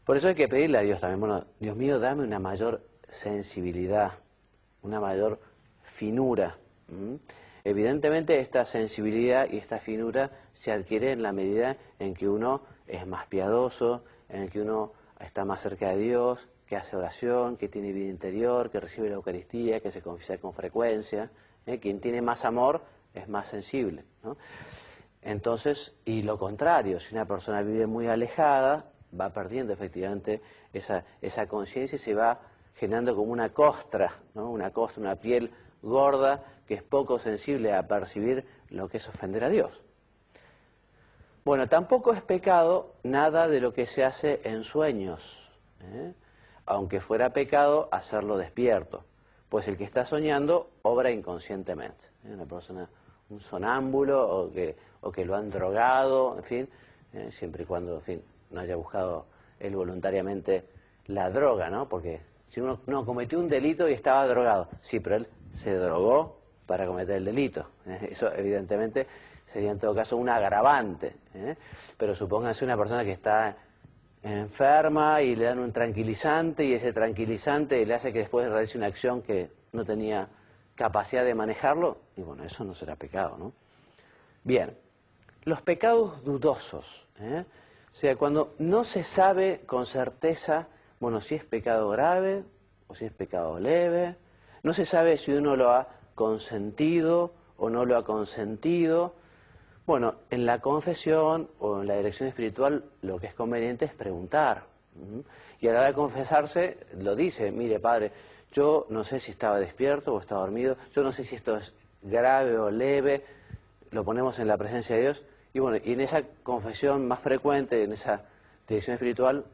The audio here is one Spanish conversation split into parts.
Por eso hay que pedirle a Dios también, bueno, Dios mío, dame una mayor sensibilidad, una mayor finura. Evidentemente esta sensibilidad y esta finura se adquiere en la medida en que uno es más piadoso, en que uno está más cerca de Dios, que hace oración, que tiene vida interior, que recibe la Eucaristía, que se confiesa con frecuencia. Quien tiene más amor es más sensible, ¿no? Entonces, y lo contrario, si una persona vive muy alejada, va perdiendo efectivamente esa conciencia y se va generando como una costra, ¿no? Una costra, una piel gorda que es poco sensible a percibir lo que es ofender a Dios. Bueno, tampoco es pecado nada de lo que se hace en sueños, aunque fuera pecado hacerlo despierto, pues el que está soñando obra inconscientemente. Una persona, un sonámbulo o que lo han drogado, en fin, siempre y cuando, en fin, no haya buscado él voluntariamente la droga, ¿no? Porque si uno no cometió un delito y estaba drogado, sí, pero él se drogó para cometer el delito. Eso evidentemente sería en todo caso un agravante. Pero supónganse una persona que está enferma y le dan un tranquilizante y ese tranquilizante le hace que después realice una acción que no tenía capacidad de manejarlo, y bueno, eso no será pecado, ¿no? Bien, los pecados dudosos, o sea, cuando no se sabe con certeza, bueno, si es pecado grave o si es pecado leve, no se sabe si uno lo ha consentido o no lo ha consentido. Bueno, en la confesión o en la dirección espiritual lo que es conveniente es preguntar. Y a la hora de confesarse lo dice, mire padre, yo no sé si estaba despierto o estaba dormido, yo no sé si esto es grave o leve, lo ponemos en la presencia de Dios. Y bueno, y en esa confesión más frecuente, en esa dirección espiritual,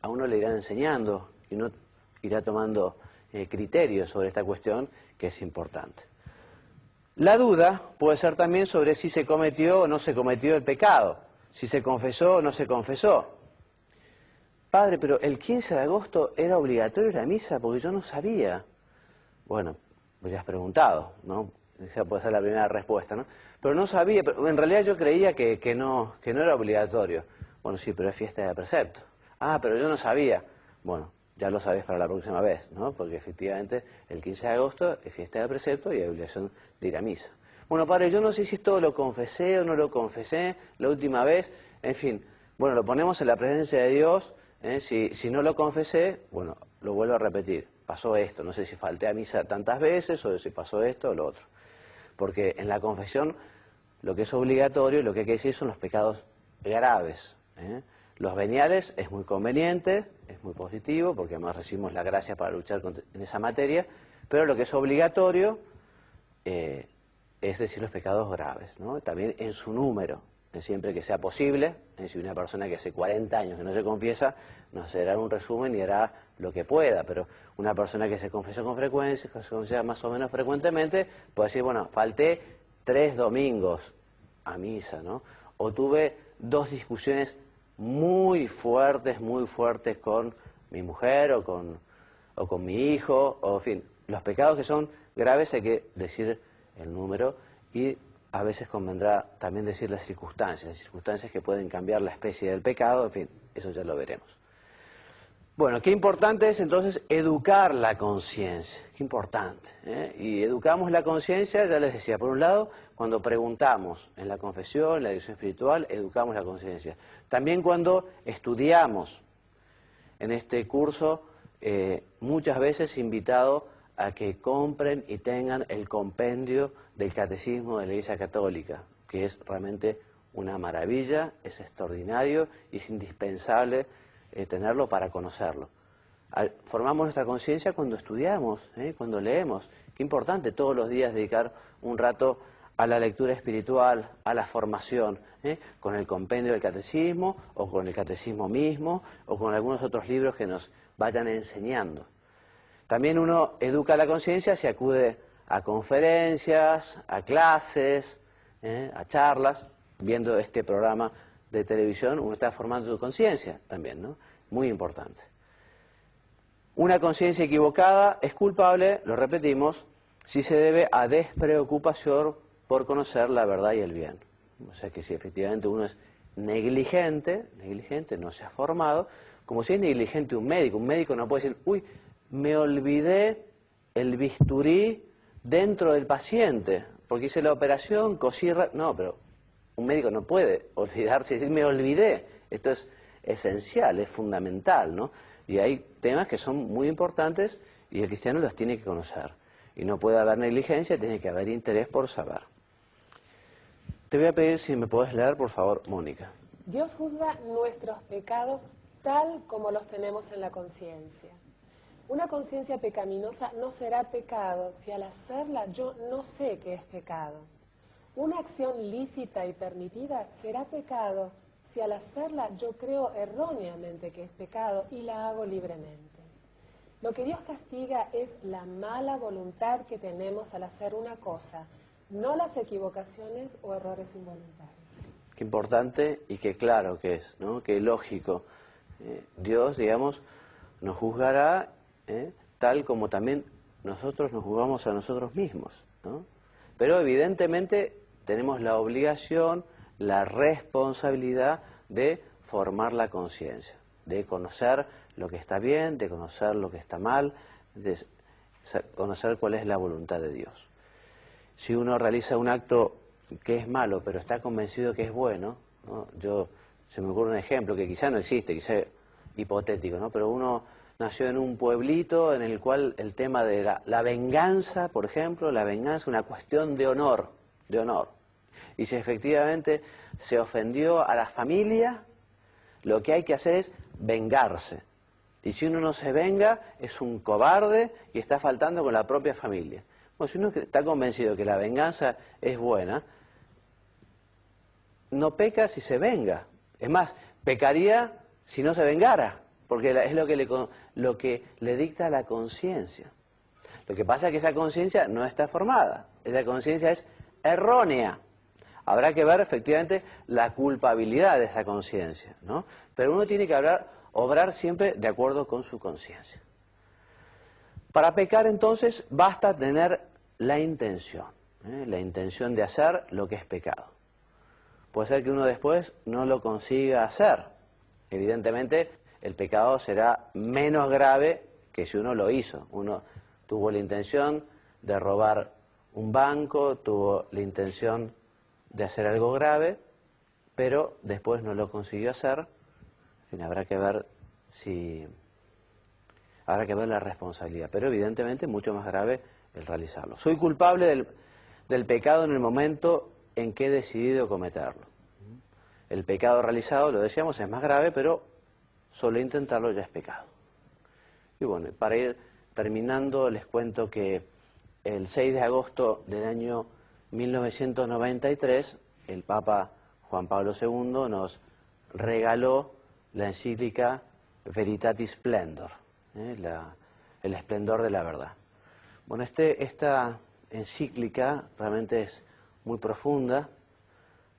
a uno le irán enseñando y uno irá tomando criterios sobre esta cuestión que es importante. La duda puede ser también sobre si se cometió o no se cometió el pecado, si se confesó o no se confesó. Padre, pero el 15 de agosto era obligatorio la misa porque yo no sabía. Bueno, me habías preguntado, ¿no? Esa puede ser la primera respuesta, ¿no? Pero no sabía, pero en realidad yo creía que no era obligatorio. Bueno, sí, pero es fiesta de precepto. Ah, pero yo no sabía. Bueno, ya lo sabés para la próxima vez, ¿no? Porque efectivamente el 15 de agosto es fiesta de precepto y hay obligación de ir a misa. Bueno, padre, yo no sé si esto lo confesé o no lo confesé la última vez. En fin, bueno, lo ponemos en la presencia de Dios. Si no lo confesé, bueno, lo vuelvo a repetir. Pasó esto, no sé si falté a misa tantas veces o si pasó esto o lo otro. Porque en la confesión lo que es obligatorio, lo que hay que decir son los pecados graves. Los veniales es muy conveniente, es muy positivo, porque además recibimos la gracia para luchar en esa materia, pero lo que es obligatorio es decir los pecados graves, ¿no? También en su número, siempre que sea posible. Si una persona que hace 40 años que no se confiesa, no se hará un resumen y hará lo que pueda, pero una persona que se confiesa con frecuencia, que se confiesa más o menos frecuentemente, puede decir, bueno, falté 3 domingos a misa, ¿no? O tuve 2 discusiones muy fuertes con mi mujer o con mi hijo, o en fin, los pecados que son graves hay que decir el número y a veces convendrá también decir las circunstancias que pueden cambiar la especie del pecado, en fin, eso ya lo veremos. Bueno, qué importante es entonces educar la conciencia, qué importante, Y educamos la conciencia, ya les decía, por un lado, cuando preguntamos en la confesión, en la dirección espiritual, educamos la conciencia. También cuando estudiamos en este curso, muchas veces invitado a que compren y tengan el compendio del Catecismo de la Iglesia Católica, que es realmente una maravilla, es extraordinario y es indispensable tenerlo para conocerlo. Formamos nuestra conciencia cuando estudiamos, cuando leemos. Qué importante todos los días dedicar un rato a la lectura espiritual, a la formación, con el compendio del catecismo o con el catecismo mismo o con algunos otros libros que nos vayan enseñando. También uno educa la conciencia si acude a conferencias, a clases, a charlas. Viendo este programa de televisión, uno está formando su conciencia también, ¿no? Muy importante. Una conciencia equivocada es culpable, lo repetimos, si se debe a despreocupación por conocer la verdad y el bien. O sea que si efectivamente uno es negligente, no se ha formado, como si es negligente un médico. Un médico no puede decir, uy, me olvidé el bisturí dentro del paciente, porque hice la operación, no, pero un médico no puede olvidarse y decir, me olvidé. Esto es esencial, es fundamental, ¿no? Y hay temas que son muy importantes y el cristiano los tiene que conocer. Y no puede haber negligencia, tiene que haber interés por saber. Te voy a pedir si me podés leer, por favor, Mónica. Dios juzga nuestros pecados tal como los tenemos en la conciencia. Una conciencia pecaminosa no será pecado si al hacerla yo no sé que es pecado. Una acción lícita y permitida será pecado si al hacerla yo creo erróneamente que es pecado y la hago libremente. Lo que Dios castiga es la mala voluntad que tenemos al hacer una cosa, no las equivocaciones o errores involuntarios. Qué importante y qué claro que es, ¿no? Qué lógico. Dios, digamos, nos juzgará tal como también nosotros nos juzgamos a nosotros mismos, ¿no? Pero evidentemente tenemos la obligación, la responsabilidad de formar la conciencia, de conocer lo que está bien, de conocer lo que está mal, de conocer cuál es la voluntad de Dios. Si uno realiza un acto que es malo, pero está convencido que es bueno, ¿no? Se me ocurre un ejemplo que quizá no existe, quizá hipotético, ¿no? Pero uno nació en un pueblito en el cual el tema de la venganza, por ejemplo, la venganza es una cuestión de honor, de honor. Y si efectivamente se ofendió a la familia, lo que hay que hacer es vengarse. Y si uno no se venga, es un cobarde y está faltando con la propia familia. Bueno, si uno está convencido que la venganza es buena, no peca si se venga. Es más, pecaría si no se vengara, porque es lo que le dicta la conciencia. Lo que pasa es que esa conciencia no está formada, esa conciencia es errónea. Habrá que ver efectivamente la culpabilidad de esa conciencia, ¿no? Pero uno tiene que obrar siempre de acuerdo con su conciencia. Para pecar entonces basta tener la intención de hacer lo que es pecado. Puede ser que uno después no lo consiga hacer. Evidentemente el pecado será menos grave que si uno lo hizo. Uno tuvo la intención de robar un banco, tuvo la intención de hacer algo grave, pero después no lo consiguió hacer. En fin, habrá que ver la responsabilidad, pero evidentemente mucho más grave el realizarlo. Soy culpable del pecado en el momento en que he decidido cometerlo. El pecado realizado, lo decíamos, es más grave, pero solo intentarlo ya es pecado. Y bueno, para ir terminando, les cuento que el 6 de agosto del año 1993, el Papa Juan Pablo II nos regaló la encíclica Veritatis Splendor, el esplendor de la verdad. Bueno, esta encíclica realmente es muy profunda,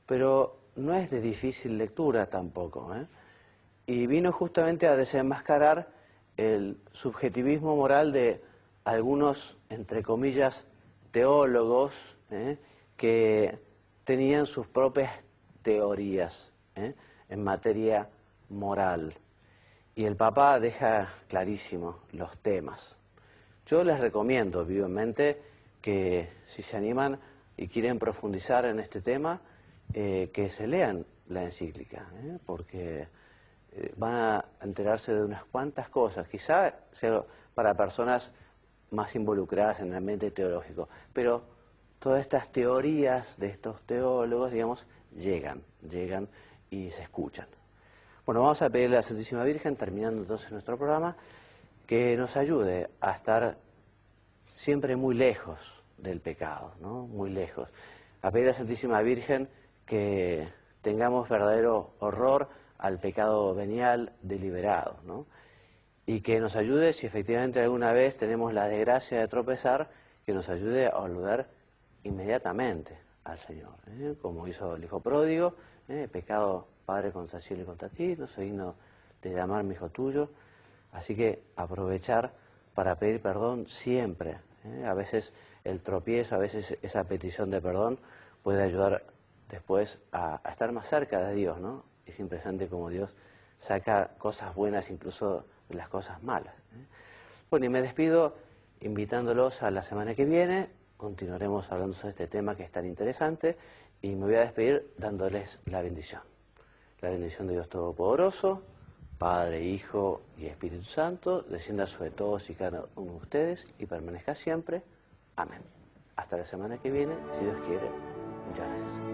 pero no es de difícil lectura tampoco, y vino justamente a desenmascarar el subjetivismo moral de algunos, entre comillas, teólogos que tenían sus propias teorías en materia moral. Y el Papa deja clarísimo los temas. Yo les recomiendo vivamente que si se animan y quieren profundizar en este tema, que se lean la encíclica, porque van a enterarse de unas cuantas cosas, quizá sea para personas más involucradas en el ambiente teológico, pero todas estas teorías de estos teólogos, digamos, llegan y se escuchan. Bueno, vamos a pedirle a la Santísima Virgen, terminando entonces nuestro programa, que nos ayude a estar siempre muy lejos del pecado, ¿no? Muy lejos. A pedir a la Santísima Virgen que tengamos verdadero horror al pecado venial deliberado, ¿no? Y que nos ayude, si efectivamente alguna vez tenemos la desgracia de tropezar, que nos ayude a volver inmediatamente al Señor, como hizo el Hijo Pródigo, pecado, Padre, contra el cielo y contra ti, no soy digno de llamarme hijo tuyo. Así que aprovechar para pedir perdón siempre. A veces el tropiezo, a veces esa petición de perdón puede ayudar después a estar más cerca de Dios, ¿no? Es impresionante cómo Dios saca cosas buenas incluso de las cosas malas, ¿eh? Bueno, y me despido invitándolos a la semana que viene. Continuaremos hablando sobre este tema que es tan interesante y me voy a despedir dándoles la bendición. La bendición de Dios Todopoderoso, Padre, Hijo y Espíritu Santo, descienda sobre todos y cada uno de ustedes y permanezca siempre. Amén. Hasta la semana que viene, si Dios quiere. Muchas gracias.